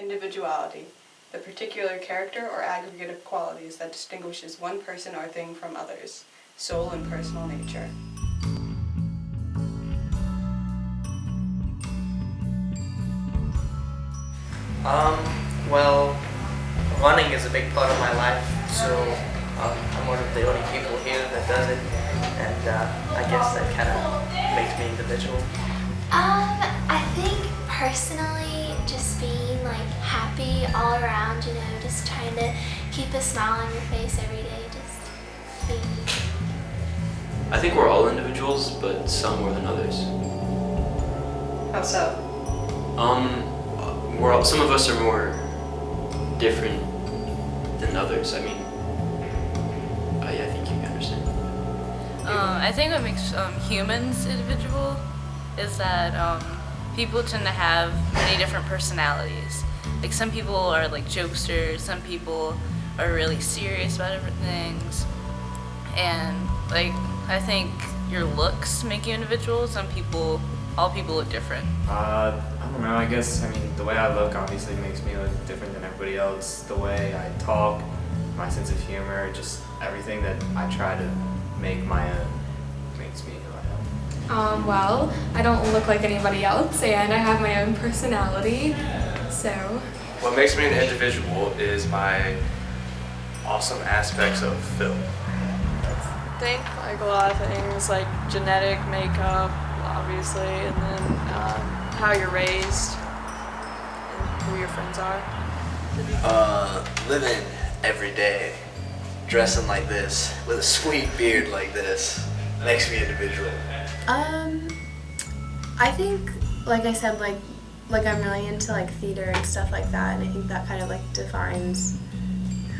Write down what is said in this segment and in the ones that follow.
individuality, the particular character or aggregate of qualities that distinguishes one person or thing from others, soul and personal nature. Well, running is a big part of my life, so I'm one of the only people here that does it, and I guess that kind of makes me individual. I think personally, just being like happy all around, just trying to keep a smile on your face every day, just being. I think we're all individuals, but some more than others. How so? Some of us are more different than others. I mean, I think you can understand. I think what makes humans individual is that people tend to have many different personalities. Like some people are like jokesters, some people are really serious about different things, and like I think your looks make you individual. All people look different. I don't know, I guess, the way I look obviously makes me look different than everybody else. The way I talk, my sense of humor, just everything that I try to make my own makes me who I am. Well, I don't look like anybody else and I have my own personality, so. What makes me an individual is my awesome aspects of Phil. I think like a lot of things like genetic makeup, obviously, and then how you're raised and who your friends are. Living every day, dressing like this, with a sweet beard like this, makes me individual. I think, like I said, like I'm really into like theater and stuff like that, and I think that kind of like defines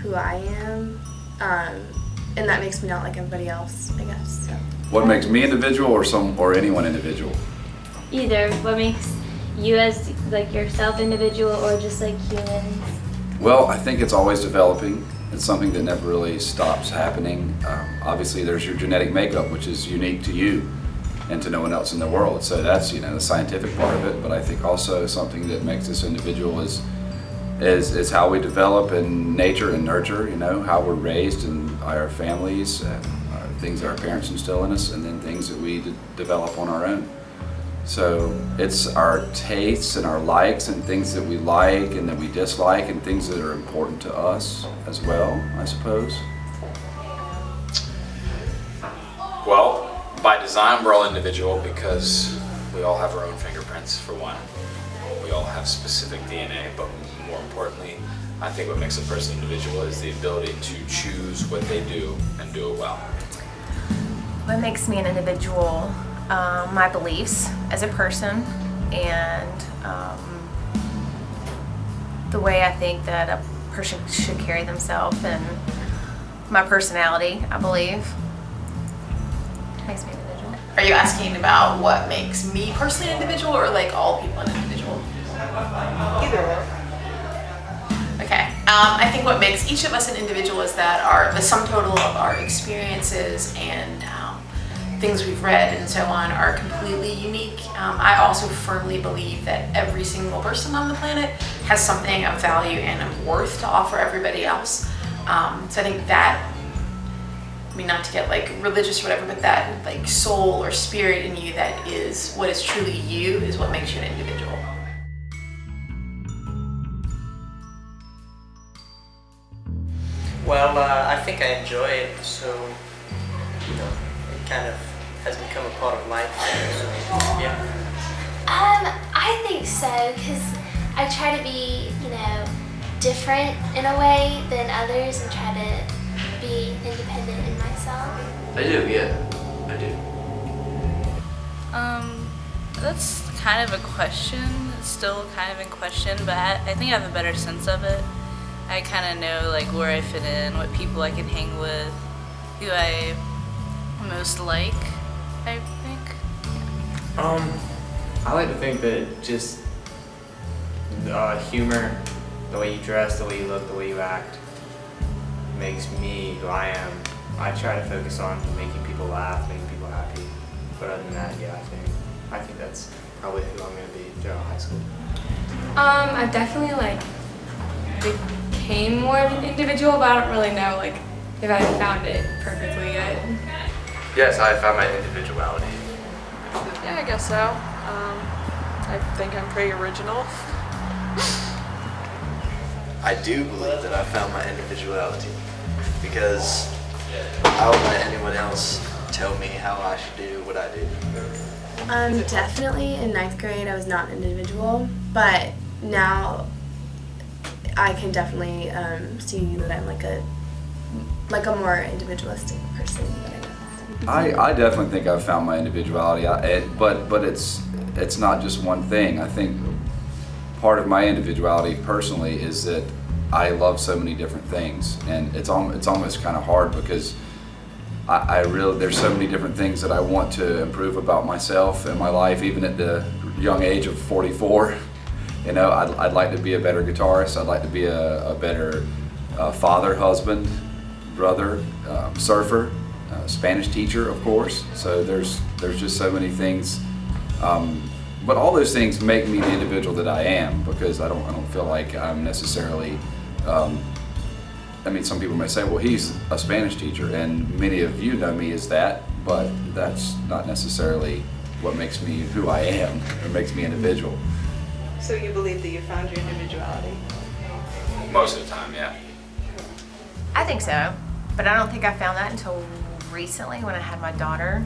who I am, and that makes me not like everybody else, I guess. So. What makes me individual, or anyone individual? Either. What makes you as like yourself individual, or just like humans? Well, I think it's always developing. It's something that never really stops happening. Obviously, there's your genetic makeup, which is unique to you and to no one else in the world. So that's the scientific part of it. But I think also something that makes us individual is how we develop in nature and nurture. How we're raised in our families, things that our parents instill in us, and then things that we develop on our own. So it's our tastes and our likes and things that we like and that we dislike and things that are important to us as well, I suppose. Well, by design we're all individual because we all have our own fingerprints, for one. We all have specific DNA, but more importantly, I think what makes a person individual is the ability to choose what they do and do it well. What makes me an individual? My beliefs as a person, and the way I think that a person should carry themselves, and my personality, I believe, makes me an individual. Are you asking about what makes me personally an individual, or like all people an individual? Either way. Okay. I think what makes each of us an individual is that the sum total of our experiences and things we've read and so on are completely unique. I also firmly believe that every single person on the planet has something of value and of worth to offer everybody else. So I think that, not to get like religious or whatever, but that like soul or spirit in you that is what is truly you is what makes you an individual. Well, I think I enjoy it, so it kind of has become a part of life. So, yeah. I think so, because I try to be, different in a way than others and try to be independent in myself. I do, yeah, I do. That's kind of a question. It's still kind of in question, but I think I have a better sense of it. I kind of know like where I fit in, what people I can hang with, who I most like, I think. I like to think that just humor, the way you dress, the way you look, the way you act, makes me who I am. I try to focus on making people laugh, making people happy. But other than that, yeah, I think that's probably who I'm going to be throughout high school. I definitely like became more of an individual, but I don't really know like if I found it perfectly yet. Yes, I found my individuality. Yeah, I guess so. I think I'm pretty original. I do believe that I found my individuality because I don't let anyone else tell me how I should do what I do. Definitely in 9th grade I was not an individual, but now I can definitely see that I'm like a more individualistic person than I was. I definitely think I've found my individuality, but it's not just one thing. I think part of my individuality personally is that I love so many different things, and it's almost kind of hard because I really, there's so many different things that I want to improve about myself and my life, even at the young age of 44. You know, I'd like to be a better guitarist. I'd like to be a better father, husband, brother, surfer, Spanish teacher, of course. So there's just so many things. But all those things make me the individual that I am, because I don't feel like I'm necessarily. I mean, some people may say, well, he's a Spanish teacher, and many of you know me as that, but that's not necessarily what makes me who I am, or makes me individual. So you believe that you found your individuality? Most of the time, yeah. I think so, but I don't think I found that until recently when I had my daughter,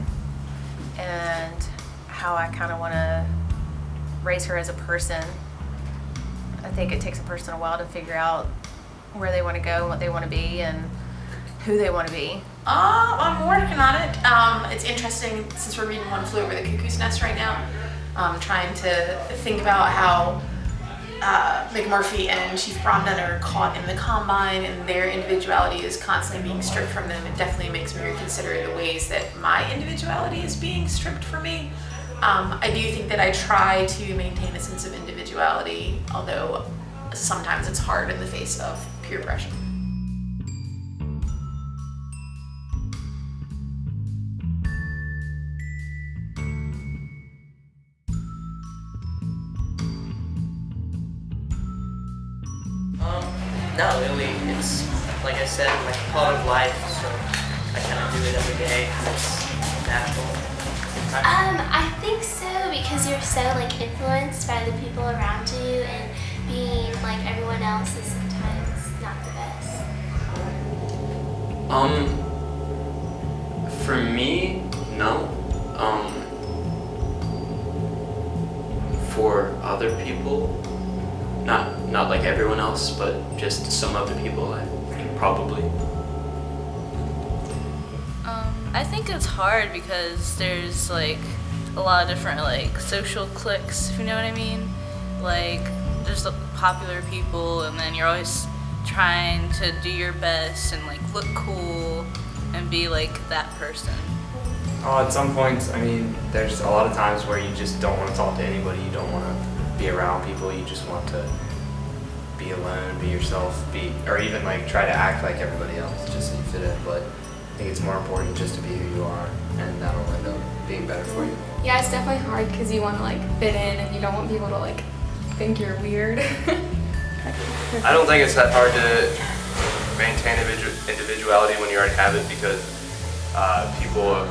and how I kind of want to raise her as a person. I think it takes a person a while to figure out where they want to go, what they want to be, and who they want to be. I'm working on it. It's interesting since we're reading One Flew Over the Cuckoo's Nest right now. Trying to think about how McMurphy and Chief Bromden are caught in the Combine, and their individuality is constantly being stripped from them. It definitely makes me reconsider the ways that my individuality is being stripped from me. I do think that I try to maintain a sense of individuality, although sometimes it's hard in the face of peer pressure. Not really. It's, like I said, like part of life, so I kind of do it every day. It's natural. I think so, because you're so like influenced by the people around you, and being like everyone else is sometimes not the best. For me, no. For other people, not like everyone else, but just some other people, I think probably. I think it's hard because there's like a lot of different like social cliques, if you know what I mean. Like there's the popular people, and then you're always trying to do your best and like look cool and be like that person. Oh, at some points, I mean, there's a lot of times where you just don't want to talk to anybody, you don't want to be around people, you just want to be alone, be yourself, or even like try to act like everybody else just so you fit in. But I think it's more important just to be who you are, and that'll end up being better for you. Yeah, it's definitely hard because you want to like fit in, and you don't want people to like think you're weird. I don't think it's that hard to maintain individuality when you already have it, because people are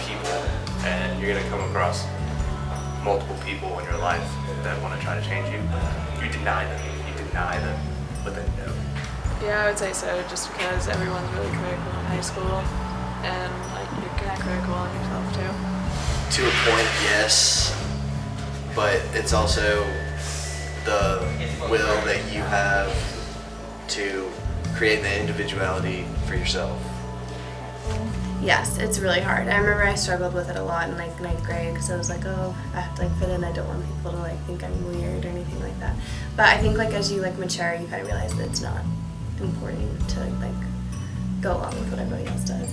people, and you're going to come across multiple people in your life that want to try to change you. You deny them, but they know. Yeah, I would say so, just because everyone's really critical in high school, and like you're kind of critical on yourself too. To a point, yes, but it's also the will that you have to create the individuality for yourself. Yes, it's really hard. I remember I struggled with it a lot in like 9th grade because I was like, oh, I have to like fit in. I don't want people to like think I'm weird or anything like that. But I think like as you like mature, you kind of realize that it's not important to like go along with what everybody else does.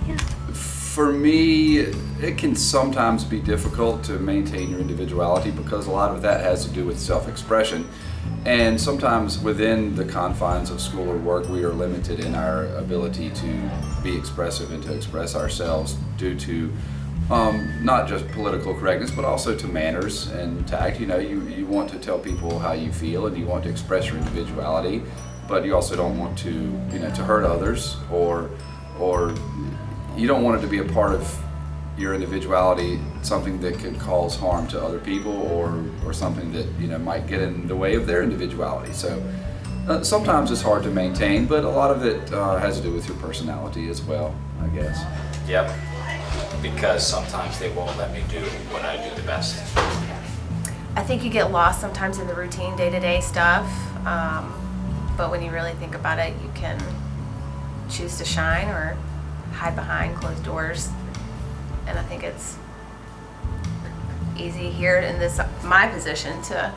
Yeah. For me, it can sometimes be difficult to maintain your individuality because a lot of that has to do with self-expression. And sometimes within the confines of school or work, we are limited in our ability to be expressive and to express ourselves due to not just political correctness, but also to manners and tact. You know, you want to tell people how you feel and you want to express your individuality, but you also don't want to, you know, to hurt others, or you don't want it to be a part of your individuality, something that could cause harm to other people, or something that, you know, might get in the way of their individuality. So sometimes it's hard to maintain, but a lot of it has to do with your personality as well, I guess. Yep. Because sometimes they won't let me do what I do the best. I think you get lost sometimes in the routine day-to-day stuff, but when you really think about it, you can choose to shine or hide behind closed doors. And I think it's easy here in my position to,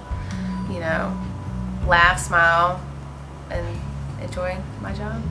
you know, laugh, smile, and enjoy my job.